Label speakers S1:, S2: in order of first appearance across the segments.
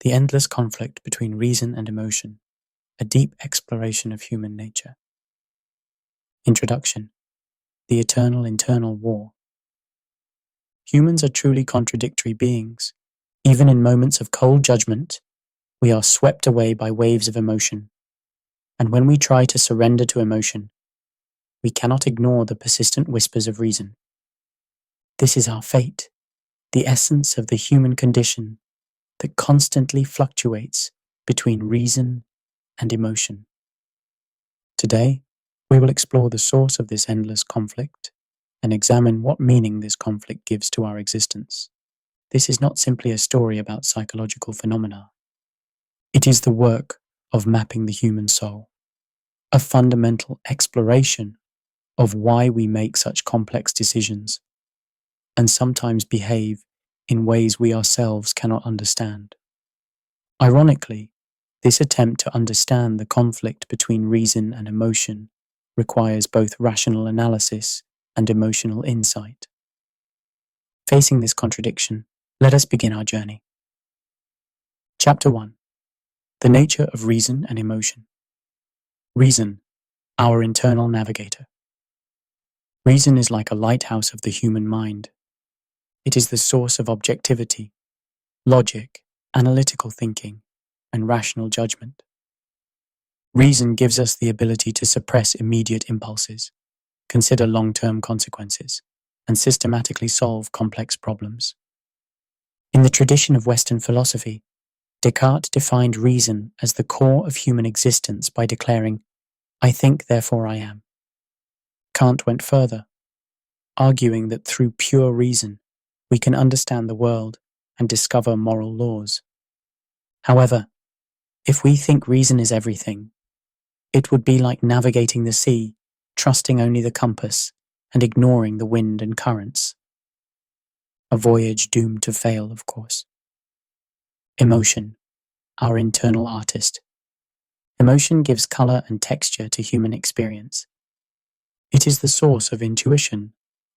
S1: The endless conflict between reason and emotion, a deep exploration of human nature. Introduction. The eternal internal war. Humans are truly contradictory beings. Even in moments of cold judgment, we are swept away by waves of emotion. And when we try to surrender to emotion, we cannot ignore the persistent whispers of reason. This is our fate, the essence of the human condition that constantly fluctuates between reason and emotion. Today, we will explore the source of this endless conflict and examine what meaning this conflict gives to our existence. This is not simply a story about psychological phenomena. It is the work of mapping the human soul, a fundamental exploration of why we make such complex decisions and sometimes behave in ways we ourselves cannot understand. Ironically, this attempt to understand the conflict between reason and emotion requires both rational analysis and emotional insight. Facing this contradiction, let us begin our journey. Chapter 1. The nature of reason and emotion. Reason, our internal navigator. Reason is like a lighthouse of the human mind. It is the source of objectivity, logic, analytical thinking, and rational judgment. Reason gives us the ability to suppress immediate impulses, consider long-term consequences, and systematically solve complex problems. In the tradition of Western philosophy, Descartes defined reason as the core of human existence by declaring, "I think, therefore I am." Kant went further, arguing that through pure reason, we can understand the world and discover moral laws. However, if we think reason is everything, it would be like navigating the sea, trusting only the compass and ignoring the wind and currents. A voyage doomed to fail, of course. Emotion, our internal artist. Emotion gives color and texture to human experience. It is the source of intuition,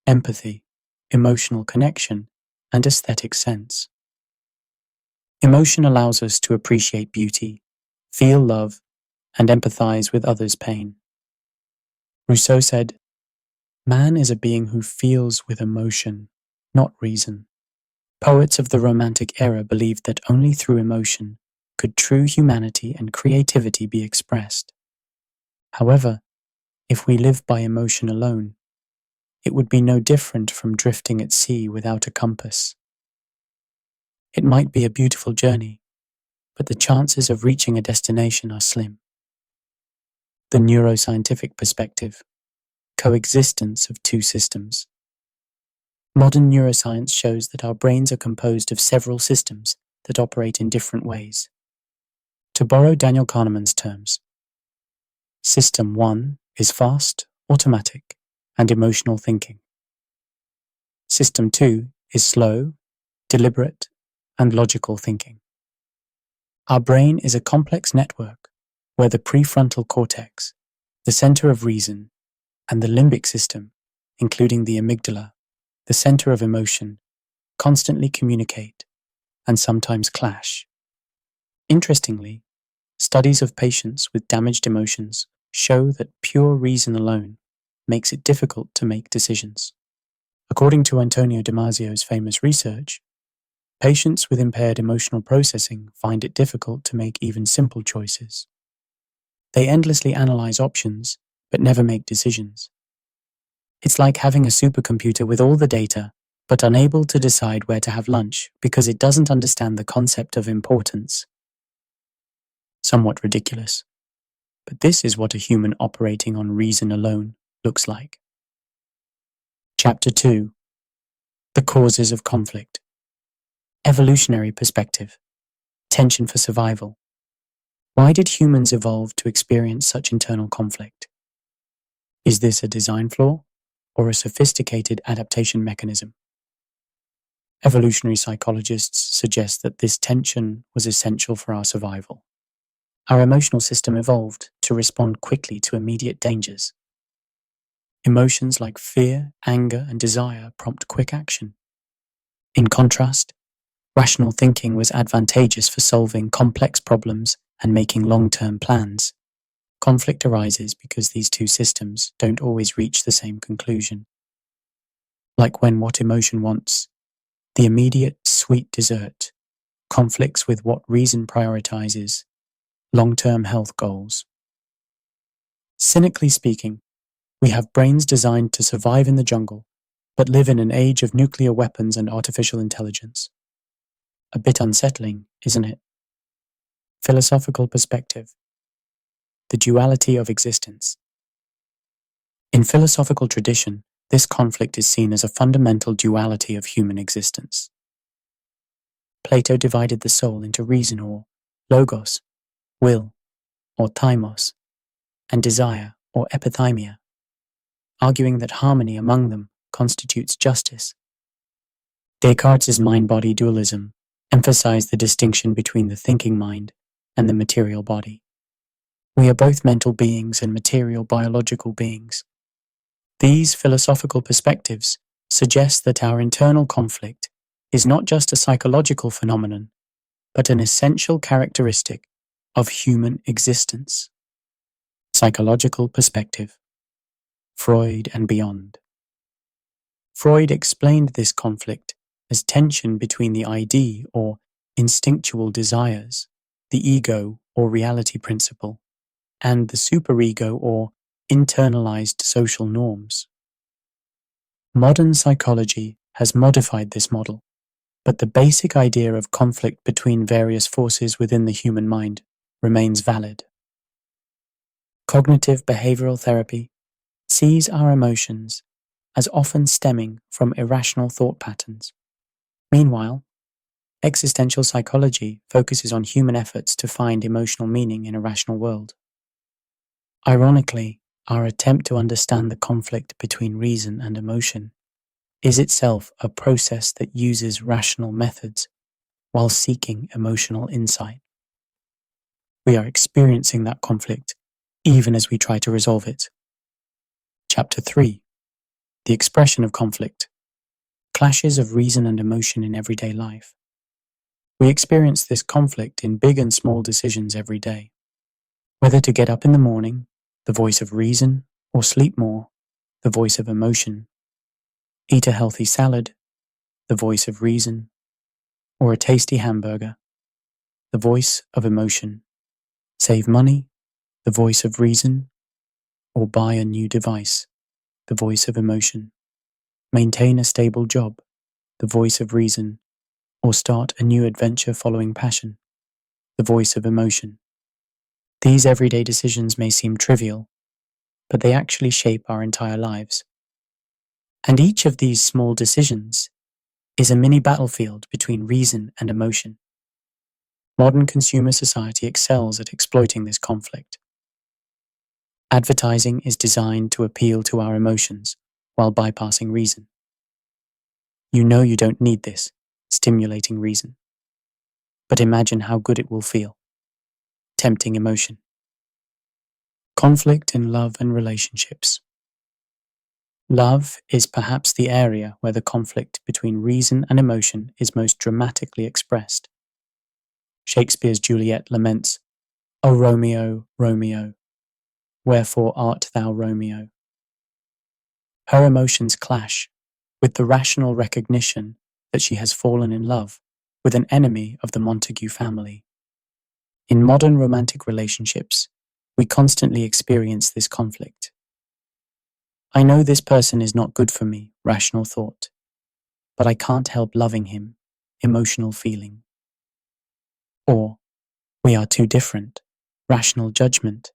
S1: empathy, emotional connection, and aesthetic sense. Emotion allows us to appreciate beauty, feel love, and empathize with others' pain. Rousseau said, "Man is a being who feels with emotion, not reason." Poets of the Romantic era believed that only through emotion could true humanity and creativity be expressed. However, if we live by emotion alone, it would be no different from drifting at sea without a compass. It might be a beautiful journey, but the chances of reaching a destination are slim. The neuroscientific perspective, coexistence of two systems. Modern neuroscience shows that our brains are composed of several systems that operate in different ways. To borrow Daniel Kahneman's terms, System 1 is fast, automatic, and emotional thinking. System 2 is slow, deliberate, and logical thinking. Our brain is a complex network where the prefrontal cortex, the center of reason, and the limbic system, including the amygdala, the center of emotion, constantly communicate and sometimes clash. Interestingly, studies of patients with damaged emotions show that pure reason alone makes it difficult to make decisions. According to Antonio Damasio's famous research, patients with impaired emotional processing find it difficult to make even simple choices. They endlessly analyze options, but never make decisions. It's like having a supercomputer with all the data, but unable to decide where to have lunch because it doesn't understand the concept of importance. Somewhat ridiculous, but this is what a human operating on reason alone looks like. Chapter 2. The causes of conflict. Evolutionary perspective. Tension for survival. Why did humans evolve to experience such internal conflict? Is this a design flaw or a sophisticated adaptation mechanism? Evolutionary psychologists suggest that this tension was essential for our survival. Our emotional system evolved to respond quickly to immediate dangers. Emotions like fear, anger, and desire prompt quick action. In contrast, Rational thinking was advantageous for solving complex problems and making long-term plans. Conflict arises because these two systems don't always reach the same conclusion. Like when what emotion wants, the immediate sweet dessert, conflicts with what reason prioritizes, long-term health goals. Cynically speaking, we have brains designed to survive in the jungle, but live in an age of nuclear weapons and artificial intelligence. A bit unsettling, isn't it? Philosophical perspective. The duality of existence. In philosophical tradition, this conflict is seen as a fundamental duality of human existence. Plato divided the soul into reason or logos, will, or thymos, and desire or epithymia, arguing that harmony among them constitutes justice. Descartes' mind-body dualism emphasized the distinction between the thinking mind and the material body. We are both mental beings and material biological beings. These philosophical perspectives suggest that our internal conflict is not just a psychological phenomenon, but an essential characteristic of human existence. Psychological perspective. Freud and beyond. Freud explained this conflict as tension between the ID or instinctual desires, the ego or reality principle, and the superego or internalized social norms. Modern psychology has modified this model, but the basic idea of conflict between various forces within the human mind remains valid. Cognitive behavioral therapy sees our emotions as often stemming from irrational thought patterns. Meanwhile, existential psychology focuses on human efforts to find emotional meaning in a rational world. Ironically, our attempt to understand the conflict between reason and emotion is itself a process that uses rational methods while seeking emotional insight. We are experiencing that conflict even as we try to resolve it. Chapter 3. The expression of conflict. Clashes of reason and emotion in everyday life. We experience this conflict in big and small decisions every day. Whether to get up in the morning, the voice of reason, or sleep more, the voice of emotion. Eat a healthy salad, the voice of reason, or a tasty hamburger, the voice of emotion. Save money, the voice of reason, or buy a new device, the voice of emotion. Maintain a stable job, the voice of reason, or start a new adventure following passion, the voice of emotion. These everyday decisions may seem trivial, but they actually shape our entire lives. And each of these small decisions is a mini battlefield between reason and emotion. Modern consumer society excels at exploiting this conflict. Advertising is designed to appeal to our emotions while bypassing reason. You know you don't need this, stimulating reason. But imagine how good it will feel. Tempting emotion. Conflict in love and relationships. Love is perhaps the area where the conflict between reason and emotion is most dramatically expressed. Shakespeare's Juliet laments, "O Romeo, Romeo, wherefore art thou Romeo?" Her emotions clash with the rational recognition that she has fallen in love with an enemy of the Montague family. In modern romantic relationships, we constantly experience this conflict. I know this person is not good for me, rational thought, but I can't help loving him, emotional feeling. Or, we are too different, rational judgment,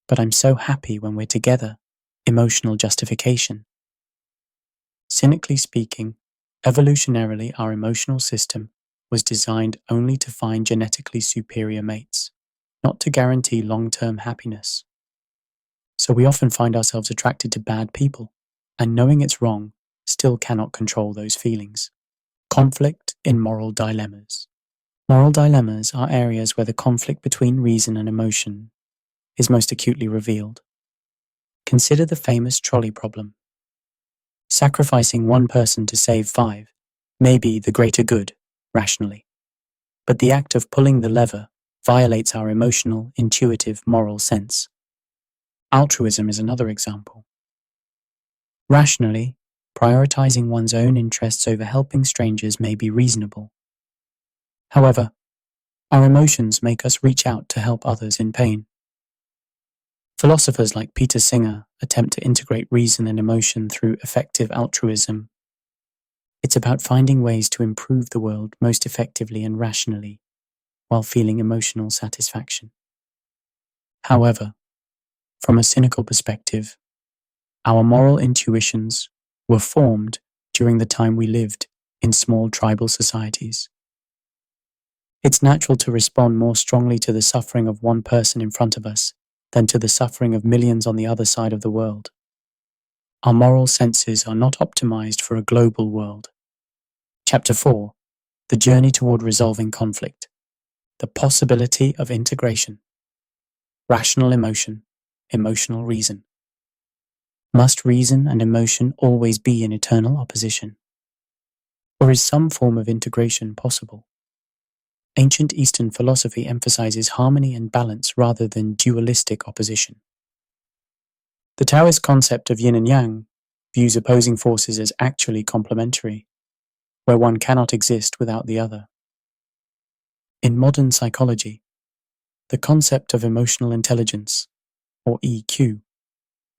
S1: but I'm so happy when we're together, emotional justification. Cynically speaking, evolutionarily our emotional system was designed only to find genetically superior mates, not to guarantee long-term happiness. So we often find ourselves attracted to bad people, and knowing it's wrong, still cannot control those feelings. Conflict in moral dilemmas. Moral dilemmas are areas where the conflict between reason and emotion is most acutely revealed. Consider the famous trolley problem. Sacrificing one person to save 5 may be the greater good, rationally, but the act of pulling the lever violates our emotional, intuitive, moral sense. Altruism is another example. Rationally, prioritizing one's own interests over helping strangers may be reasonable. However, our emotions make us reach out to help others in pain. Philosophers like Peter Singer attempt to integrate reason and emotion through effective altruism. It's about finding ways to improve the world most effectively and rationally, while feeling emotional satisfaction. However, from a cynical perspective, our moral intuitions were formed during the time we lived in small tribal societies. It's natural to respond more strongly to the suffering of one person in front of us than to the suffering of millions on the other side of the world. Our moral senses are not optimized for a global world. Chapter 4. The journey toward resolving conflict. The possibility of integration. Rational emotion, emotional reason. Must reason and emotion always be in eternal opposition? Or is some form of integration possible? Ancient Eastern philosophy emphasizes harmony and balance rather than dualistic opposition. The Taoist concept of yin and yang views opposing forces as actually complementary, where one cannot exist without the other. In modern psychology, the concept of emotional intelligence, or EQ,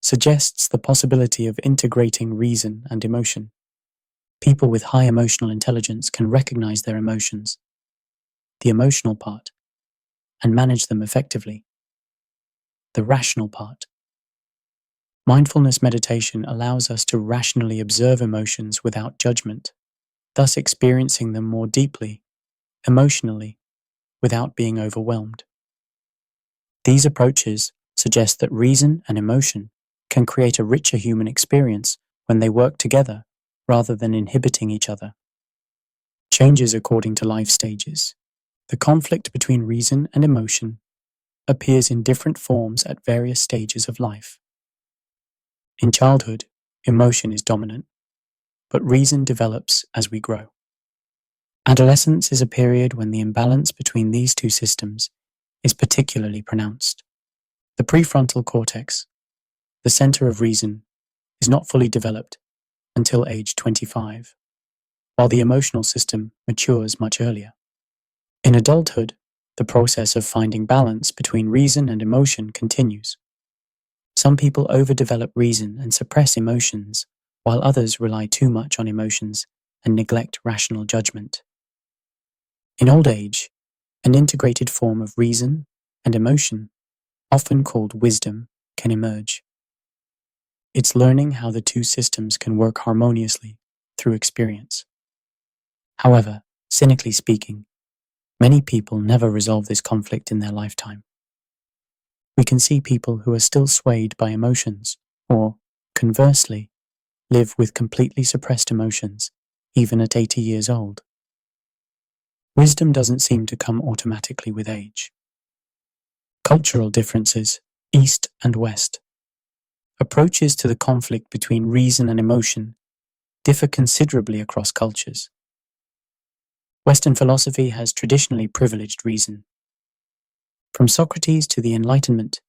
S1: suggests the possibility of integrating reason and emotion. People with high emotional intelligence can recognize their emotions, the emotional part, and manage them effectively. The rational part. Mindfulness meditation allows us to rationally observe emotions without judgment, thus experiencing them more deeply, emotionally, without being overwhelmed. These approaches suggest that reason and emotion can create a richer human experience when they work together rather than inhibiting each other. Changes according to life stages. The conflict between reason and emotion appears in different forms at various stages of life. In childhood, emotion is dominant, but reason develops as we grow. Adolescence is a period when the imbalance between these two systems is particularly pronounced. The prefrontal cortex, the center of reason, is not fully developed until age 25, while the emotional system matures much earlier. In adulthood, the process of finding balance between reason and emotion continues. Some people overdevelop reason and suppress emotions, while others rely too much on emotions and neglect rational judgment. In old age, an integrated form of reason and emotion, often called wisdom, can emerge. It's learning how the two systems can work harmoniously through experience. However, cynically speaking, many people never resolve this conflict in their lifetime. We can see people who are still swayed by emotions, or, conversely, live with completely suppressed emotions, even at 80 years old. Wisdom doesn't seem to come automatically with age. Cultural differences, East and West. Approaches to the conflict between reason and emotion differ considerably across cultures. Western philosophy has traditionally privileged reason. From Socrates to the Enlightenment,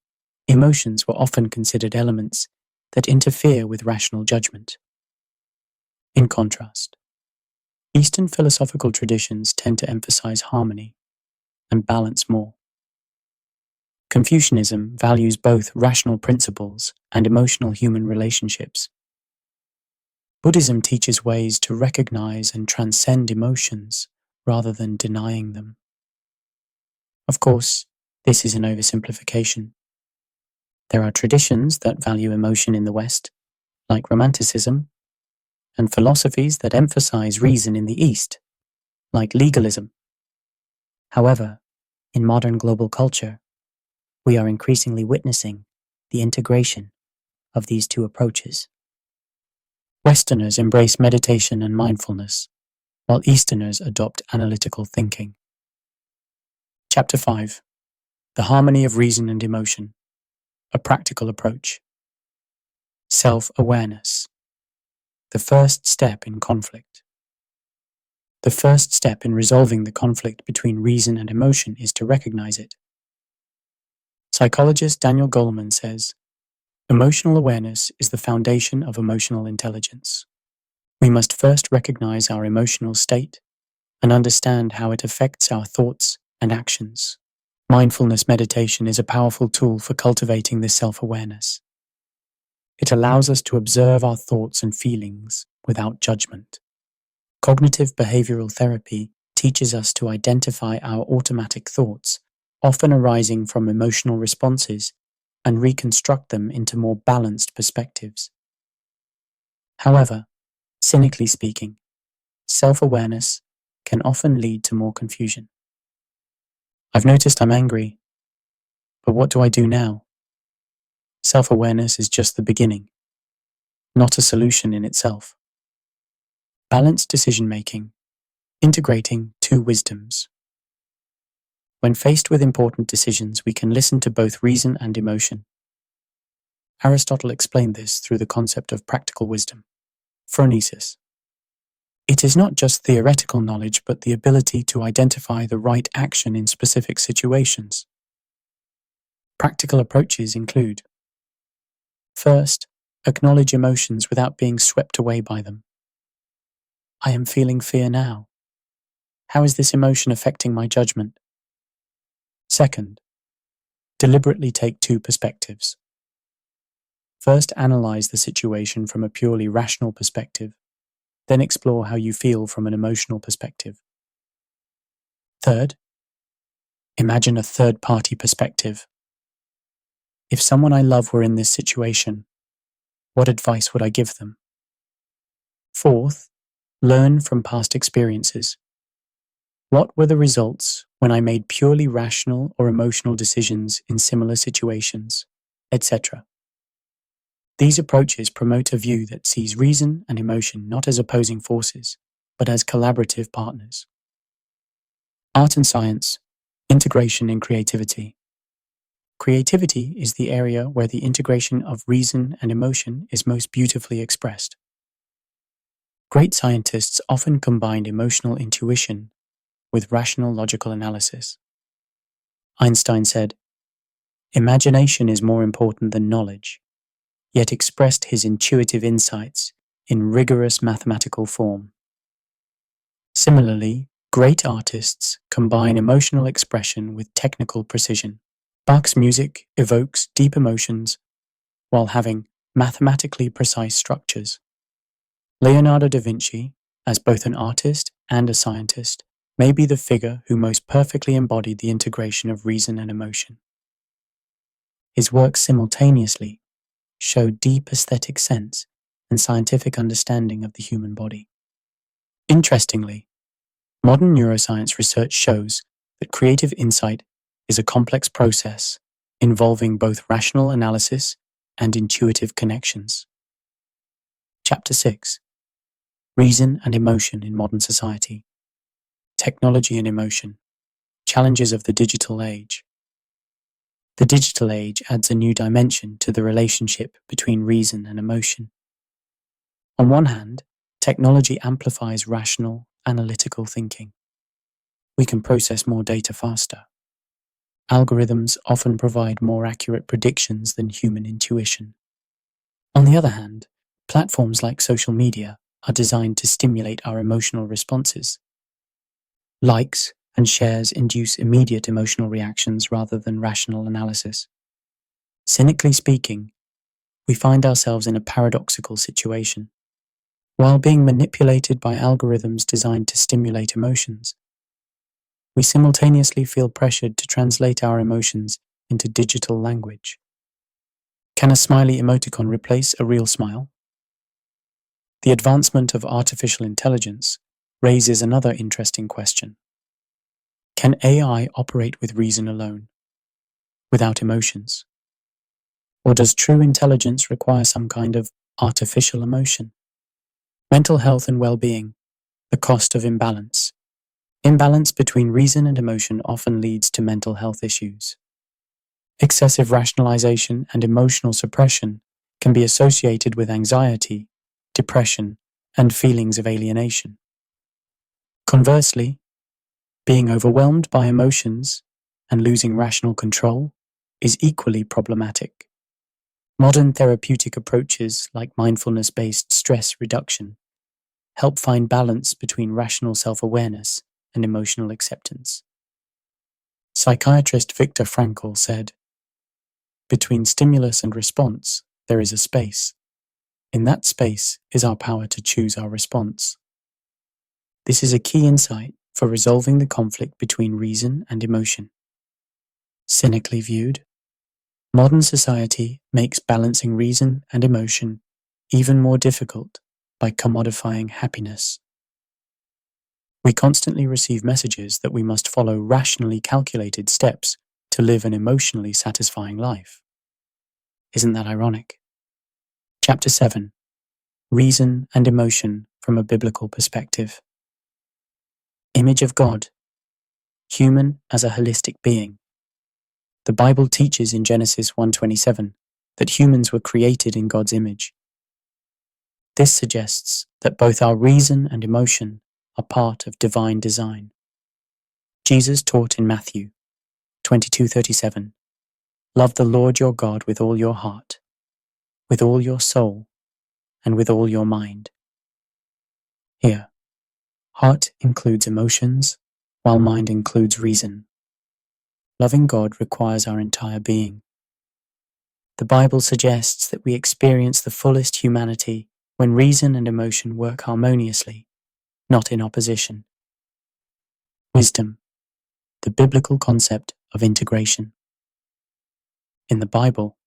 S1: emotions were often considered elements that interfere with rational judgment. In contrast, Eastern philosophical traditions tend to emphasize harmony and balance more. Confucianism values both rational principles and emotional human relationships. Buddhism teaches ways to recognize and transcend emotions rather than denying them. Of course, this is an oversimplification. There are traditions that value emotion in the West, like Romanticism, and philosophies that emphasize reason in the East, like legalism. However, in modern global culture, we are increasingly witnessing the integration of these two approaches. Westerners embrace meditation and mindfulness, while Easterners adopt analytical thinking. Chapter 5. The Harmony of Reason and Emotion, a Practical Approach. Self-awareness, the first step in conflict. The first step in resolving the conflict between reason and emotion is to recognize it. Psychologist Daniel Goleman says, "Emotional awareness is the foundation of emotional intelligence. We must first recognize our emotional state and understand how it affects our thoughts and actions." Mindfulness meditation is a powerful tool for cultivating this self-awareness. It allows us to observe our thoughts and feelings without judgment. Cognitive behavioral therapy teaches us to identify our automatic thoughts, often arising from emotional responses, and reconstruct them into more balanced perspectives. However, cynically speaking, self-awareness can often lead to more confusion. I've noticed I'm angry, but what do I do now? Self-awareness is just the beginning, not a solution in itself. Balanced decision-making, integrating two wisdoms. When faced with important decisions, we can listen to both reason and emotion. Aristotle explained this through the concept of practical wisdom, phronesis. It is not just theoretical knowledge, but the ability to identify the right action in specific situations. Practical approaches include: first, acknowledge emotions without being swept away by them. I am feeling fear now. How is this emotion affecting my judgment? Second, deliberately take two perspectives. First, analyze the situation from a purely rational perspective, then explore how you feel from an emotional perspective. Third, imagine a third-party perspective. If someone I love were in this situation, what advice would I give them? Fourth, learn from past experiences. What were the results when I made purely rational or emotional decisions in similar situations, etc.? These approaches promote a view that sees reason and emotion not as opposing forces, but as collaborative partners. Art and science, integration and creativity. Creativity is the area where the integration of reason and emotion is most beautifully expressed. Great scientists often combined emotional intuition with rational logical analysis. Einstein said, "Imagination is more important than knowledge," yet expressed his intuitive insights in rigorous mathematical form. Similarly, great artists combine emotional expression with technical precision. Bach's music evokes deep emotions while having mathematically precise structures. Leonardo da Vinci, as both an artist and a scientist, may be the figure who most perfectly embodied the integration of reason and emotion. His works simultaneously show deep aesthetic sense and scientific understanding of the human body. Interestingly, modern neuroscience research shows that creative insight is a complex process involving both rational analysis and intuitive connections. Chapter 6: Reason and Emotion in Modern Society. Technology and Emotion. Challenges of the Digital Age. The digital age adds a new dimension to the relationship between reason and emotion. On one hand, technology amplifies rational, analytical thinking. We can process more data faster. Algorithms often provide more accurate predictions than human intuition. On the other hand, platforms like social media are designed to stimulate our emotional responses. Likes and shares induce immediate emotional reactions rather than rational analysis. Cynically speaking, we find ourselves in a paradoxical situation. While being manipulated by algorithms designed to stimulate emotions, we simultaneously feel pressured to translate our emotions into digital language. Can a smiley emoticon replace a real smile? The advancement of artificial intelligence raises another interesting question. Can AI operate with reason alone, without emotions? Or does true intelligence require some kind of artificial emotion? Mental health and well-being, the cost of imbalance. Imbalance between reason and emotion often leads to mental health issues. Excessive rationalization and emotional suppression can be associated with anxiety, depression, and feelings of alienation. Conversely, being overwhelmed by emotions and losing rational control is equally problematic. Modern therapeutic approaches like mindfulness-based stress reduction help find balance between rational self-awareness and emotional acceptance. Psychiatrist Viktor Frankl said, "Between stimulus and response, there is a space. In that space is our power to choose our response." This is a key insight for resolving the conflict between reason and emotion. Cynically viewed, modern society makes balancing reason and emotion even more difficult by commodifying happiness. We constantly receive messages that we must follow rationally calculated steps to live an emotionally satisfying life. Isn't that ironic? Chapter 7. Reason and Emotion from a Biblical Perspective. Image of God. Human as a holistic being. The Bible teaches in Genesis 1:27 that humans were created in God's image. This suggests that both our reason and emotion are part of divine design. Jesus taught in Matthew 22:37, "Love the Lord your God with all your heart, with all your soul, and with all your mind." Here, heart includes emotions, while mind includes reason. Loving God requires our entire being. The Bible suggests that we experience the fullest humanity when reason and emotion work harmoniously, not in opposition. Wisdom, the biblical concept of integration. In the Bible,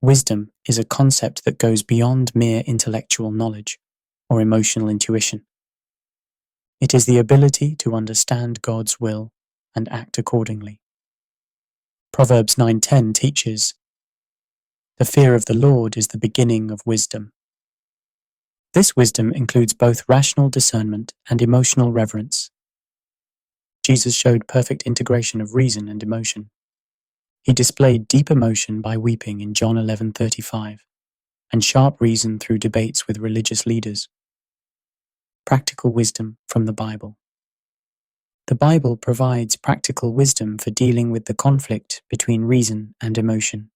S1: wisdom is a concept that goes beyond mere intellectual knowledge or emotional intuition. It is the ability to understand God's will and act accordingly. Proverbs 9:10 teaches, "The fear of the Lord is the beginning of wisdom." This wisdom includes both rational discernment and emotional reverence. Jesus showed perfect integration of reason and emotion. He displayed deep emotion by weeping in John 11:35, and sharp reason through debates with religious leaders. Practical wisdom from the Bible. The Bible provides practical wisdom for dealing with the conflict between reason and emotion.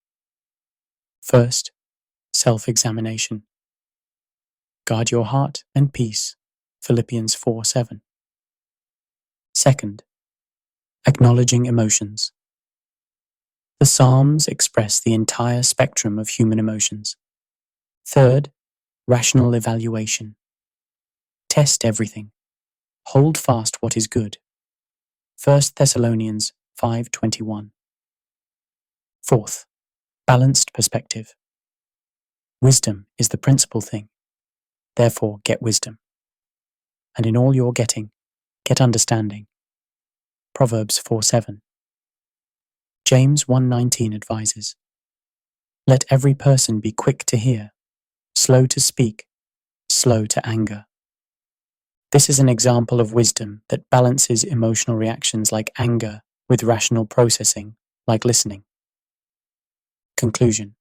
S1: First, self-examination. Guard your heart and peace, Philippians 4:7. Second, acknowledging emotions. The Psalms express the entire spectrum of human emotions. Third, rational evaluation. Test everything. Hold fast what is good. 1 Thessalonians 5:21. Fourth, balanced perspective. Wisdom is the principal thing. Therefore, get wisdom. And in all your getting, get understanding. Proverbs 4:7. James 1:19 advises, "Let every person be quick to hear, slow to speak, slow to anger." This is an example of wisdom that balances emotional reactions like anger with rational processing, like listening. Conclusion.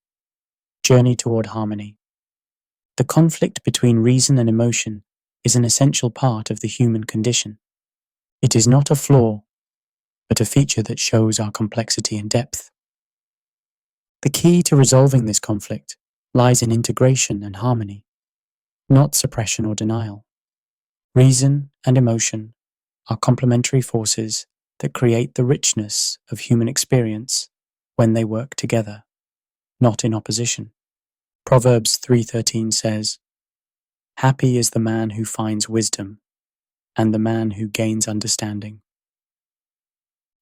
S1: Journey toward harmony. The conflict between reason and emotion is an essential part of the human condition. It is not a flaw, but a feature that shows our complexity and depth. The key to resolving this conflict lies in integration and harmony, not suppression or denial. Reason and emotion are complementary forces that create the richness of human experience when they work together, not in opposition. Proverbs 3:13 says, "Happy is the man who finds wisdom, and the man who gains understanding."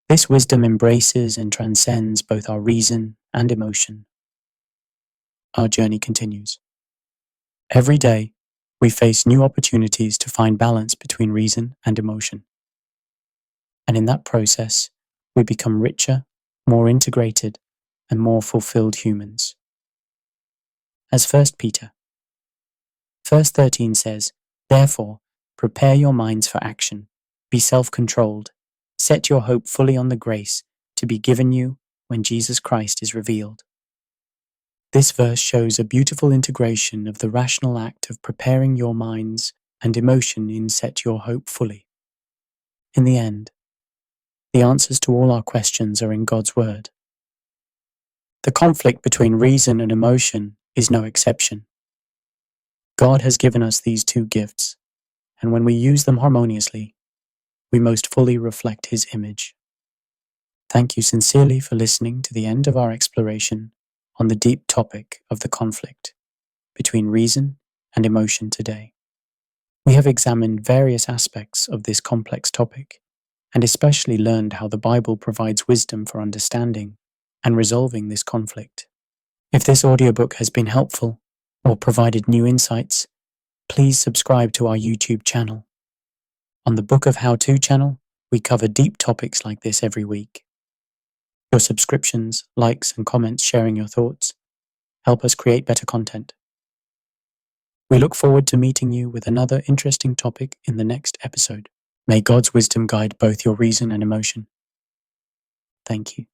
S1: This wisdom embraces and transcends both our reason and emotion. Our journey continues. Every day, we face new opportunities to find balance between reason and emotion. And in that process, we become richer, more integrated, and more fulfilled humans. As 1 Peter. Verse 13 says, "Therefore, prepare your minds for action, be self-controlled, set your hope fully on the grace to be given you when Jesus Christ is revealed." This verse shows a beautiful integration of the rational act of preparing your minds and emotion in set your hope fully. In the end, the answers to all our questions are in God's Word. The conflict between reason and emotion is no exception. God has given us these two gifts, and when we use them harmoniously, we most fully reflect His image. Thank you sincerely for listening to the end of our exploration on the deep topic of the conflict between reason and emotion today. We have examined various aspects of this complex topic, and especially learned how the Bible provides wisdom for understanding and resolving this conflict. If this audiobook has been helpful or provided new insights, please subscribe to our YouTube channel. On the Book of How-To channel, we cover deep topics like this every week. Your subscriptions, likes, and comments sharing your thoughts help us create better content. We look forward to meeting you with another interesting topic in the next episode. May God's wisdom guide both your reason and emotion. Thank you.